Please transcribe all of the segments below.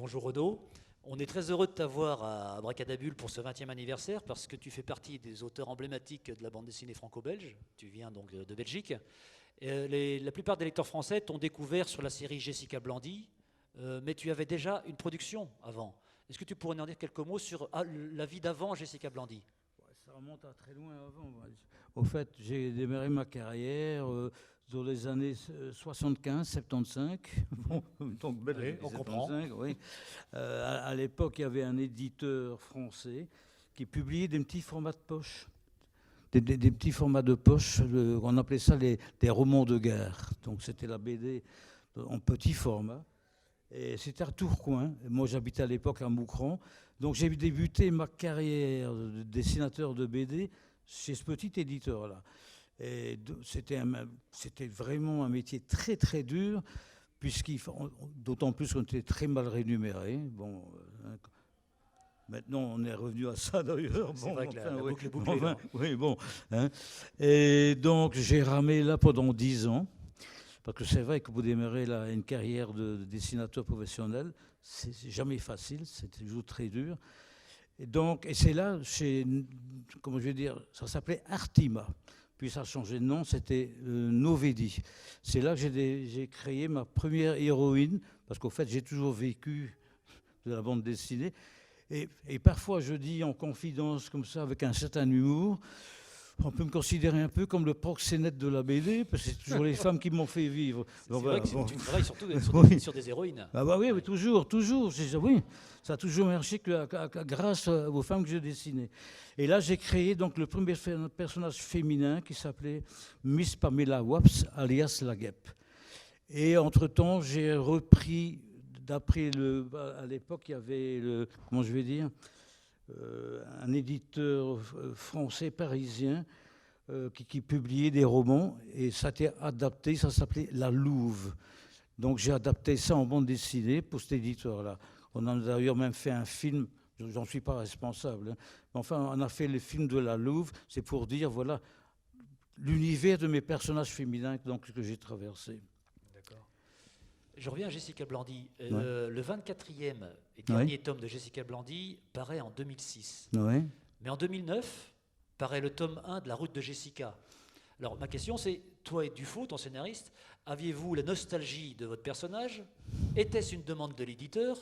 Bonjour Renaud. On est très heureux de t'avoir à Abracadabule pour ce 20e anniversaire parce que tu fais partie des auteurs emblématiques de la bande dessinée franco-belge. Tu viens donc de Belgique. La plupart des lecteurs français t'ont découvert sur la série Jessica Blandy, mais tu avais déjà une production avant. Est-ce que tu pourrais nous en dire quelques mots sur la vie d'avant Jessica Blandy? Ça remonte à très loin avant. Au fait, j'ai démarré ma carrière dans les années 75, 75. Bon, donc belle Oui, on 75, comprend. oui. À l'époque, il y avait un éditeur français qui publiait des petits formats de poche. Des petits formats de poche, on appelait ça des romans de guerre. Donc c'était la BD en petit format. Et c'était à Tourcoing. Moi, j'habitais à l'époque à Moucron. Donc j'ai débuté ma carrière de dessinateur de BD chez ce petit éditeur-là. Et c'était vraiment un métier très très dur, d'autant plus qu'on était très mal rémunéré. Bon, maintenant on est revenu à ça d'ailleurs. C'est vrai que la oui, boucle est bouclée. oui, bon. Hein. Et donc j'ai ramé là pendant 10 ans. Parce que c'est vrai que pour démarrer une carrière de dessinateur professionnel, c'est jamais facile, c'est toujours très dur. Et c'est là, comment je vais dire, ça s'appelait Artima. Puis ça a changé de nom, c'était Novedi. C'est là que j'ai créé ma première héroïne, parce qu'au fait, j'ai toujours vécu de la bande dessinée. Et parfois, je dis en confidence, comme ça, avec un certain humour, on peut me considérer un peu comme le proxénète de la BD, parce que c'est toujours les femmes qui m'ont fait vivre. C'est vrai que tu travailles surtout sur des héroïnes. Ah bah oui, oui, toujours. Oui, ça a toujours marché grâce aux femmes que je dessinais. Et là, j'ai créé donc le premier personnage féminin qui s'appelait Miss Pamela Waps, alias La Guêpe. Et entre-temps, j'ai repris, à l'époque, il y avait comment je vais dire, un éditeur français parisien qui publiait des romans et ça a été adapté, ça s'appelait La Louve. Donc j'ai adapté ça en bande dessinée pour cet éditeur-là. On en a d'ailleurs même fait un film, j'en suis pas responsable, hein. Mais enfin on a fait le film de La Louve, c'est pour dire voilà l'univers de mes personnages féminins donc, que j'ai traversé. Je reviens à Jessica Blandy. Ouais. Le 24e et dernier tome de Jessica Blandy paraît en 2006. Ouais. Mais en 2009 paraît le tome 1 de La Route de Jessica. Alors ma question c'est, toi et Dufaux, ton scénariste, aviez-vous la nostalgie de votre personnage? Était-ce une demande de l'éditeur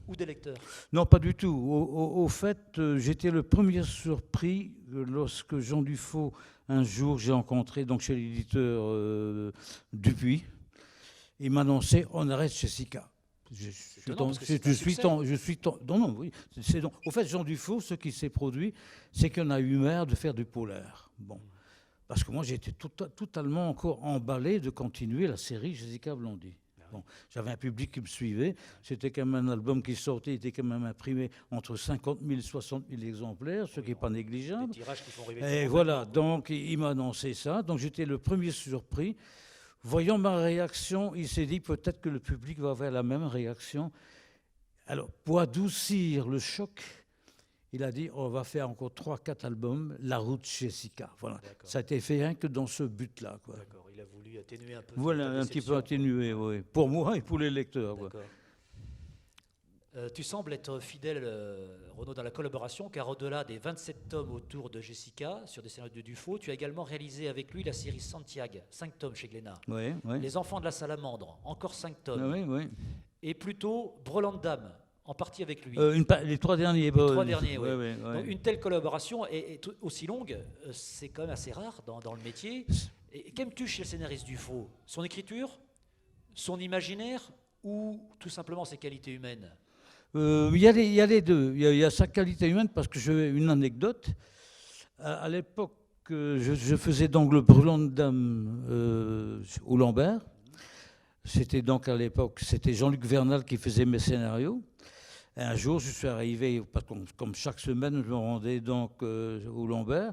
ou des lecteurs? Non, pas du tout. Au fait, j'étais le premier surpris lorsque Jean Dufaux, un jour, j'ai rencontré donc, chez l'éditeur Dupuis. Il m'annonçait on arrête Jessica. Au fait, Jean Dufaux, ce qui s'est produit, c'est qu'on a eu marre de faire du polaire. Bon. Parce que moi, j'étais totalement encore emballé de continuer la série Jessica Blandy. Bon, j'avais un public qui me suivait. C'était quand même un album qui sortait, il était quand même imprimé entre 50 000 et 60 000 exemplaires, ce qui n'est pas négligeable. Des tirages qui font rêver. Et voilà, donc il m'a annoncé ça. Donc j'étais le premier surpris. Voyant ma réaction, il s'est dit peut-être que le public va avoir la même réaction. Alors, pour adoucir le choc, il a dit on va faire encore 3-4 albums, La Route Jessica. Voilà. Ça a été fait rien que dans ce but-là. Quoi. D'accord, il a voulu atténuer un peu. Voilà, un petit peu atténué, oui. Pour moi et pour les lecteurs. Quoi. Tu sembles être fidèle, Renaud, dans la collaboration, car au-delà des 27 tomes autour de Jessica, sur des scénarios de Dufaux, tu as également réalisé avec lui la série Santiago, 5 tomes chez Glénat. Oui, oui. Les Enfants de la Salamandre, encore 5 tomes. Oui, oui. Et plutôt Brelan de Dame, en partie avec lui. Les 3 derniers. Les 3 derniers, oui. Oui. Donc, une telle collaboration est aussi longue, c'est quand même assez rare dans le métier. Et qu'aimes-tu chez le scénariste Dufaux? Son écriture, son imaginaire ou tout simplement ses qualités humaines? Il y a les deux. Il y a sa qualité humaine parce que j'ai une anecdote. À l'époque, je faisais donc le Brelan de Dame au Lambert. C'était donc à l'époque, c'était Jean-Luc Vernal qui faisait mes scénarios. Et un jour, je suis arrivé, parce que comme chaque semaine, je me rendais donc au Lambert.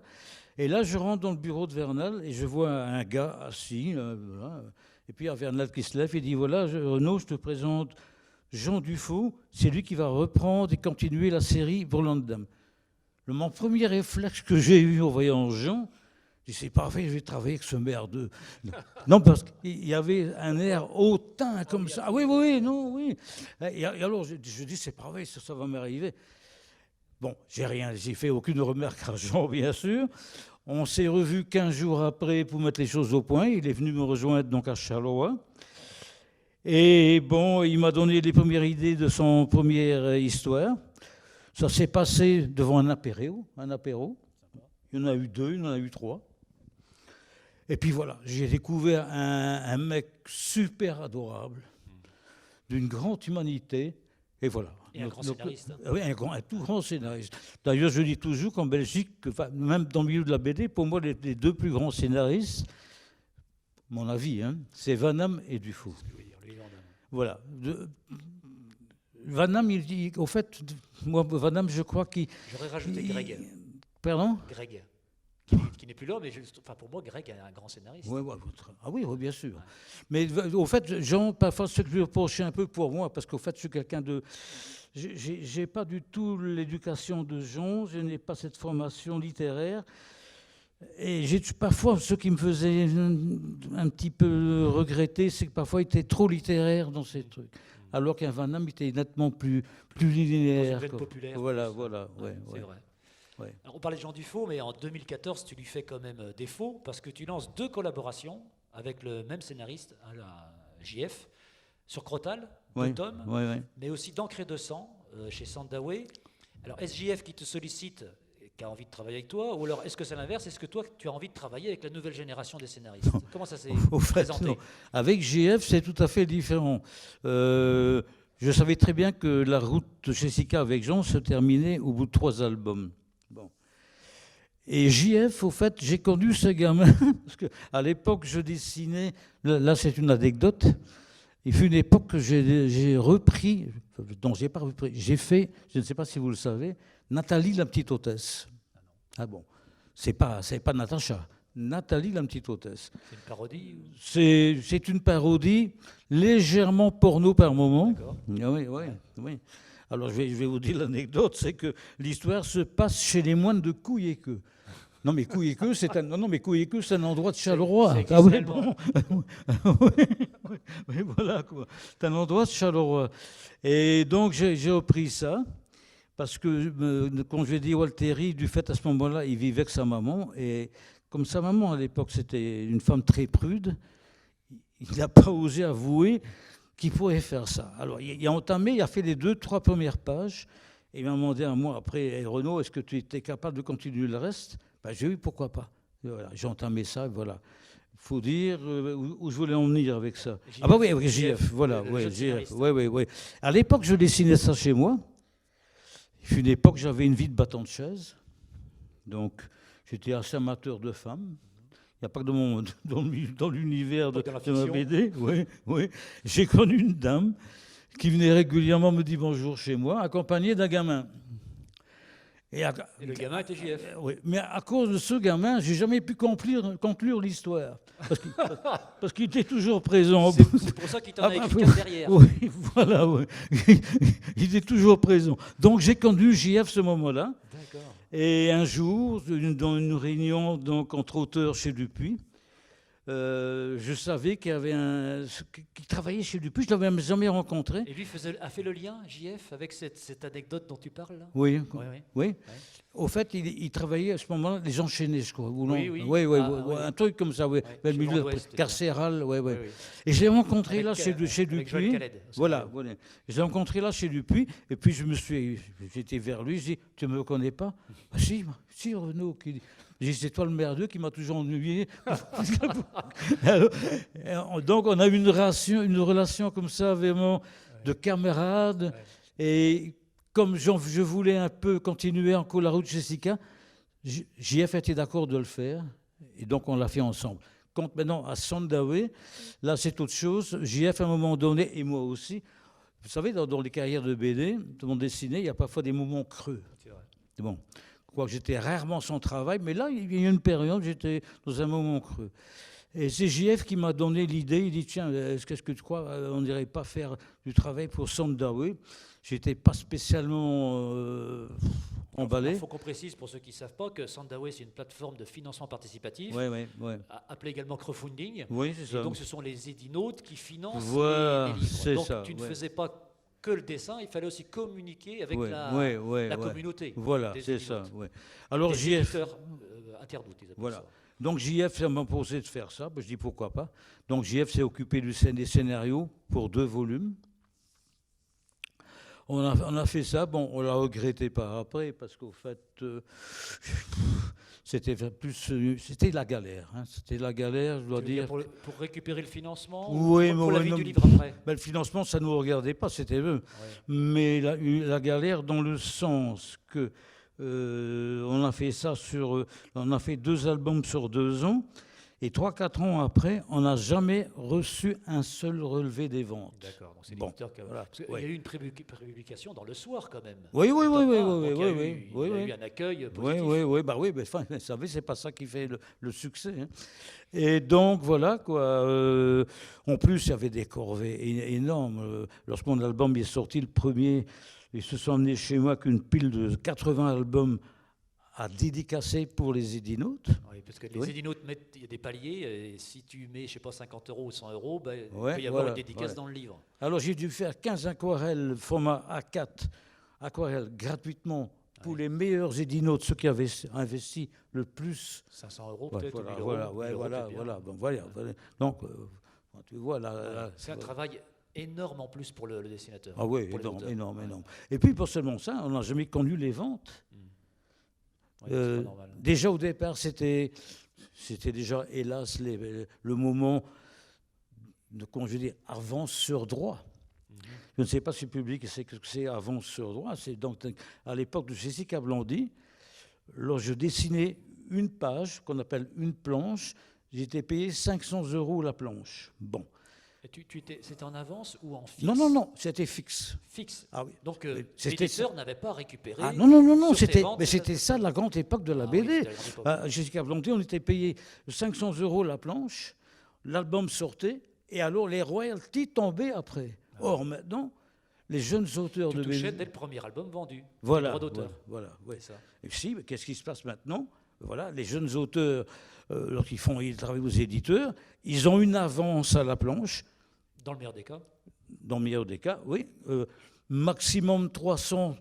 Et là, je rentre dans le bureau de Vernal et je vois un gars assis. Voilà. Et puis il y a Vernal qui se lève et dit voilà, Renaud, je te présente Jean Dufaux, c'est lui qui va reprendre et continuer la série Brelan de Dame. Mon premier réflexe que j'ai eu en voyant Jean, Je dis, c'est parfait, je vais travailler avec ce merdeux. Non, parce qu'il y avait un air hautain comme ça. Ah oui, oui, oui, non, oui. Et alors, je dis, c'est parfait, ça va m'arriver. Bon, j'ai fait aucune remarque à Jean, bien sûr. On s'est revus 15 jours après pour mettre les choses au point. Il est venu me rejoindre donc à Charleroi. Et bon, il m'a donné les premières idées de son première histoire. Ça s'est passé devant un apéro. Il y en a eu 2, il y en a eu 3. Et puis voilà, j'ai découvert un mec super adorable, d'une grande humanité, et voilà. Et un grand scénariste. Oui, un tout grand scénariste. D'ailleurs, je dis toujours qu'en Belgique, même dans le milieu de la BD, pour moi, les 2 plus grands scénaristes, mon avis, hein, c'est Van Damme et Dufault. Voilà. Van Damme, il dit, au fait, moi, Van Damme, je crois qu'il... J'aurais rajouté Greg. Pardon ? Greg. Qui n'est plus là, mais pour moi, Greg est un grand scénariste. Ah oui, bien sûr. Ouais. Mais au fait, Jean, parfois, ce que je lui reprochais un peu pour moi, parce qu'au fait, je suis quelqu'un de... J'ai pas du tout l'éducation de Jean, je n'ai pas cette formation littéraire. Et parfois, ce qui me faisait un petit peu regretter, c'est que parfois, il était trop littéraire dans ces trucs. Alors qu'un Van Damme était nettement plus linéaire. Populaire. Voilà, ouais, c'est vrai. Ouais. Alors, on parlait de Jean Dufault, mais en 2014, tu lui fais quand même défaut parce que tu lances 2 collaborations avec le même scénariste, JF, sur Crotal, de Tom, mais aussi d'Encre et de sang chez Sandaway. Alors, est-ce JF qui te sollicite, qui a envie de travailler avec toi, ou alors est-ce que c'est l'inverse? Est-ce que toi, tu as envie de travailler avec la nouvelle génération des scénaristes? Comment ça s'est présenté? Non. Avec JF, c'est tout à fait différent. Je savais très bien que la route de Jessica avec Jean se terminait au bout de 3 albums. Bon. Et JF, au fait, j'ai connu ce gamin, parce qu'à l'époque, je dessinais, là c'est une anecdote, il fut une époque que j'ai repris, non, j'ai pas repris, j'ai fait, je ne sais pas si vous le savez, Nathalie la petite hôtesse. Ah bon, c'est pas Natacha, Nathalie la petite hôtesse. C'est une parodie ou... C'est une parodie, légèrement porno par moment. D'accord. Oui. Alors, je vais vous dire l'anecdote, c'est que l'histoire se passe chez les moines de Couille-et-Queue. Non, mais Couille-et-Queue, c'est un endroit de Charleroi. Ah oui, bon. Oui, voilà, quoi. C'est un endroit de Charleroi. Et donc, j'ai repris ça, parce que, quand je l'ai dit Walteri, du fait, à ce moment-là, il vivait avec sa maman, et comme sa maman, à l'époque, c'était une femme très prude, il n'a pas osé avouer qu'il pourrait faire ça. Alors, il a fait les 2-3 premières pages, et il m'a demandé un mois après, hey, Renaud, est-ce que tu étais capable de continuer le reste? Ben, j'ai eu, pourquoi pas. Voilà, j'ai entamé ça, voilà. Il faut dire où je voulais en venir avec ça. JF, ah bah oui, JF, voilà, JF, oui. À l'époque, je dessinais ça chez moi. Il fut une époque, j'avais une vie de battant de chaise, donc j'étais assez amateur de femmes. Il n'y a pas que dans l'univers de ma BD. Oui. J'ai connu une dame qui venait régulièrement me dire bonjour chez moi, accompagnée d'un gamin. Et le gamin était JF. Oui, mais à cause de ce gamin, j'ai jamais pu conclure l'histoire. Parce qu'il était toujours présent. C'est pour ça qu'il t'en a écrit 4 derrière. Oui, voilà, oui. Il était toujours présent. Donc j'ai connu JF ce moment-là. D'accord. Et un jour, dans une réunion donc, entre auteurs chez Dupuis, je savais qu'il y avait qui travaillait chez Dupuis, je ne l'avais jamais rencontré. Et lui a fait le lien, JF, avec cette anecdote dont tu parles là? Oui. Au fait, il travaillait à ce moment-là, les enchaînés, je crois. Oui. Un truc comme ça, oui. Le milieu carcéral, oui. Et je l'ai rencontré là chez Dupuis. Voilà. Je l'ai rencontré là chez Dupuis, et puis j'étais vers lui, je dis, tu ne me connais pas? Ah, si, Renaud. J'ai dit, c'est toi le merdeux qui m'a toujours ennuyé. Alors, donc, on a eu une relation comme ça, vraiment, de camarades. Et comme je voulais un peu continuer encore la route de Jessica, JF était d'accord de le faire. Et donc, on l'a fait ensemble. Quant maintenant à Sandaway, là, c'est autre chose. JF, à un moment donné, et moi aussi, vous savez, dans les carrières de BD, de bande dessinée, il y a parfois des moments creux. C'est vrai. Bon. Quoique j'étais rarement sans travail, mais là, il y a eu une période, j'étais dans un moment creux. Et c'est JF qui m'a donné l'idée, il dit, tiens, qu'est-ce que tu crois, on n'irait pas faire du travail pour Sandaway? J'étais pas spécialement emballé. Il faut qu'on précise pour ceux qui ne savent pas que Sandaway, c'est une plateforme de financement participatif, Oui, oui, oui. appelée également crowdfunding. Oui, c'est Et ça. donc ce sont les édinautes qui financent Voilà, les livres. c'est Donc ça, tu ne ouais. faisais pas que le dessin, il fallait aussi communiquer avec Ouais, la, ouais, ouais, la ouais. communauté Voilà, des c'est ça. édinautes. Ouais. Alors Des JF, éditeurs internautes, ils appellent voilà. ça. Donc JF ça m'a proposé de faire ça. Ben, je dis pourquoi pas. Donc JF s'est occupé des scénarios pour 2 volumes. On a fait ça, bon, on l'a regretté par après, parce qu'au fait, c'était la galère. Hein. C'était la galère, je dois Tu veux dire dire. pour récupérer le financement Oui, ou pour mais la ouais, vie non, du livre après? ben, le financement, ça ne nous regardait pas, c'était eux. Ouais. Mais la galère dans le sens que on a fait ça on a fait 2 albums sur 2 ans, et 3-4 ans après, on n'a jamais reçu un seul relevé des ventes. D'accord, donc c'est Bon, l'éditeur qui a... voilà, Parce qu'il ouais. y a eu une prépublication dans Le Soir quand même. Oui, oui, Le oui, tome oui, 1, oui, donc oui, oui, il oui, y a oui. eu un accueil Oui, positif. oui, oui, bah oui, mais enfin, vous savez, c'est pas ça qui fait le succès. Hein. Et donc, voilà, quoi. En plus, il y avait des corvées énormes. Lorsque mon album est sorti, le premier, ils se sont emmenés chez moi qu'une pile de 80 albums à dédicacer pour les édinautes. Oui, parce que les Oui. édinautes mettent, il y a des paliers, et si tu mets, je sais pas, 50 € ou 100 €, ben, il Ouais, peut y avoir voilà, une dédicace voilà. dans le livre. Alors, j'ai dû faire 15 aquarelles format A4, aquarelles gratuitement pour Ouais. les meilleurs édinautes, ceux qui avaient investi le plus. 500 € Ouais, peut-être, voilà, ou 1000 €. voilà, ouais, 1000 € voilà, peut-être bien. voilà. Bon, voilà, voilà. Donc, tu vois, là, Ouais. C'est un travail énorme en plus pour le dessinateur. ah oui, pour les énorme, auteurs. énorme, Ouais. énorme. Et puis, pas seulement ça, on n'a jamais connu les ventes. Ouais, c'est pas normal. Déjà, au départ, c'était déjà, hélas, le moment de, comment je veux dire, avance sur droit. Je ne sais pas si le public sait ce que c'est avance sur droit. C'est donc à l'époque de Jessica Blondy, lorsque je dessinais une page qu'on appelle une planche, j'étais payé 500 € la planche. Bon. Et c'était en avance ou en fixe? Non, non, non, c'était fixe. Fixe. Ah oui. Donc C'était l'éditeur n'avait pas récupéré. Ah non, non, non, non, sur tes ventes, mais c'était ça la grande époque de la Ah oui, BD. c'était la grande époque. Jessica Blondy, on était payé 500 € la planche, l'album sortait, et alors les royalties tombaient après. Or, maintenant, les jeunes auteurs Tu de touchais BD. dès le premier album vendu. Voilà, Les droits d'auteur. voilà, ouais. C'est ça. Et si, mais qu'est-ce qui se passe maintenant? Voilà, les jeunes auteurs, lorsqu'ils travaillent aux éditeurs, ils ont une avance à la planche, Dans le meilleur des cas. dans le meilleur des cas, oui, maximum 300,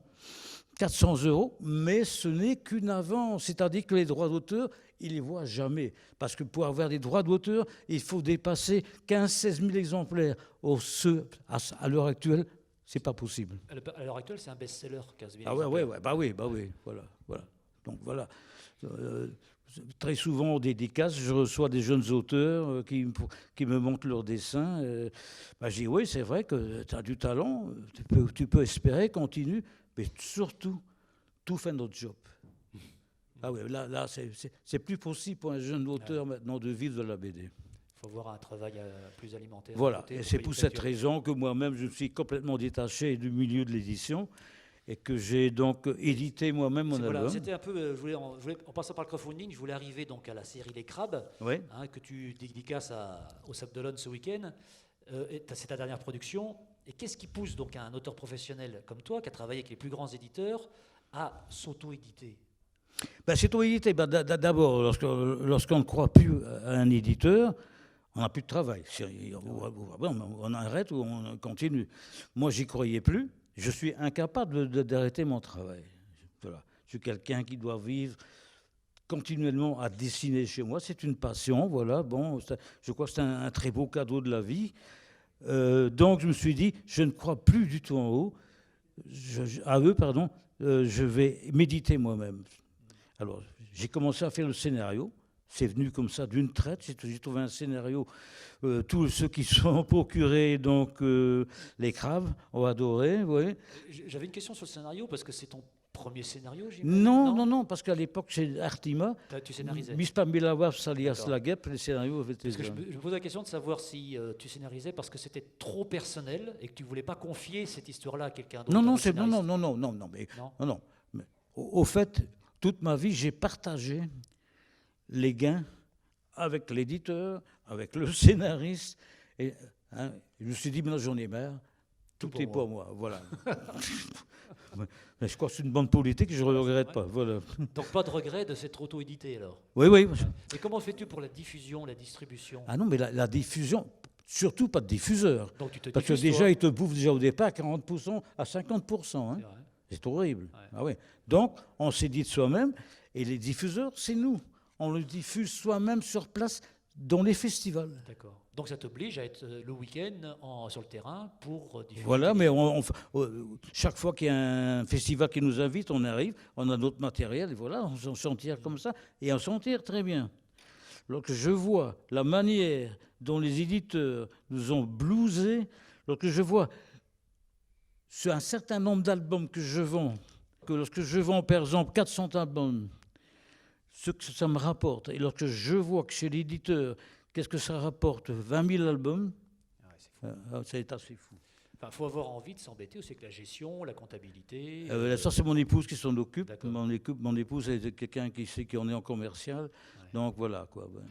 400 €, mais ce n'est qu'une avance. C'est-à-dire que les droits d'auteur, ils ne les voient jamais. Parce que pour avoir des droits d'auteur, il faut dépasser 15-16 000 exemplaires. Or, à l'heure actuelle, ce n'est pas possible. À l'heure actuelle, c'est un best-seller, 15 000 Ah ouais, exemplaires. ouais, bah oui, voilà. Donc voilà. Très souvent, en dédicace, je reçois des jeunes auteurs qui me montrent leurs dessins. Je dis, oui, c'est vrai que tu as du talent, tu peux espérer, continue, mais surtout, tout fait notre job. Ah oui, là c'est plus possible pour un jeune auteur maintenant de vivre de la BD. Il faut avoir un travail plus alimentaire. à Voilà, côté et pour c'est payer pour les cette factures. raison que moi-même, je me suis complètement détaché du milieu de l'édition et que j'ai donc édité moi-même mon Voilà, album. c'était un peu, en passant par le crowdfunding, je voulais arriver donc à la série Les Crabes, Oui. que tu dédicaces au Sable d'Olonne ce week-end. C'est ta dernière production. Et qu'est-ce qui pousse donc un auteur professionnel comme toi, qui a travaillé avec les plus grands éditeurs, à s'auto-éditer? C'est auto-édité. D'abord, lorsqu'on ne croit plus à un éditeur, on n'a plus de travail. On arrête ou on continue. Moi, j'y croyais plus. Je suis incapable d'arrêter mon travail. Voilà. Je suis quelqu'un qui doit vivre continuellement à dessiner chez moi. C'est une passion. Voilà. Bon, je crois que c'est un très beau cadeau de la vie. Donc, je me suis dit, je ne crois plus du tout en eux. Je vais méditer moi-même. Alors, j'ai commencé à faire le scénario. C'est venu comme ça d'une traite. J'ai trouvé un scénario. Tous ceux qui sont procurés, donc les Crabes, ont adoré. Oui. J'avais une question sur le scénario, parce que c'est ton premier scénario, j'imagine. Non, parce qu'à l'époque, chez Artima, Tu scénarisais. Miss Pamela Waps, alias D'accord. La Guêpe, les scénarios avaient été... Parce que je me pose la question de savoir si tu scénarisais parce que c'était trop personnel et que tu voulais pas confier cette histoire-là à quelqu'un d'autre. Non, à un non, autre scénariste. non. Mais au fait, toute ma vie, j'ai partagé les gains avec l'éditeur, avec le scénariste. Et je me suis dit, maintenant j'en ai marre, tout est pour moi. Voilà. Mais je crois que c'est une bonne politique, je ne regrette Ouais. pas. Voilà. Donc pas de regret de s'être auto-édité alors. Oui, oui. Et comment fais-tu pour la diffusion, la distribution? Ah non, mais la diffusion, surtout pas de diffuseur. Donc tu te Parce que diffuses, déjà, toi. ils te bouffent déjà au départ 40% à 50%. Hein. C'est vrai. C'est horrible. Ouais. Ah ouais. Donc, on s'est dit de soi-même, et les diffuseurs, c'est nous. On le diffuse soi-même sur place dans les festivals. D'accord. Donc ça t'oblige à être le week-end sur le terrain pour diffuser. Voilà, tes mais films. chaque fois qu'il y a un festival qui nous invite, on arrive, on a notre matériel, et voilà, on s'en tire comme ça, et on s'en tire très bien. Lorsque je vois la manière dont les éditeurs nous ont blousés, lorsque je vois sur un certain nombre d'albums que je vends, que lorsque je vends par exemple 400 albums, ce que ça me rapporte, et lorsque je vois que chez l'éditeur, qu'est-ce que ça rapporte, 20 000 albums, Ah ouais, c'est fou. ça est assez fou. Enfin, faut avoir envie de s'embêter aussi avec la gestion, la comptabilité. Ça, c'est mon épouse qui s'en occupe. D'accord. Mon épouse est quelqu'un qui sait qu'on est en commercial. Ouais. Donc voilà quoi. Ouais.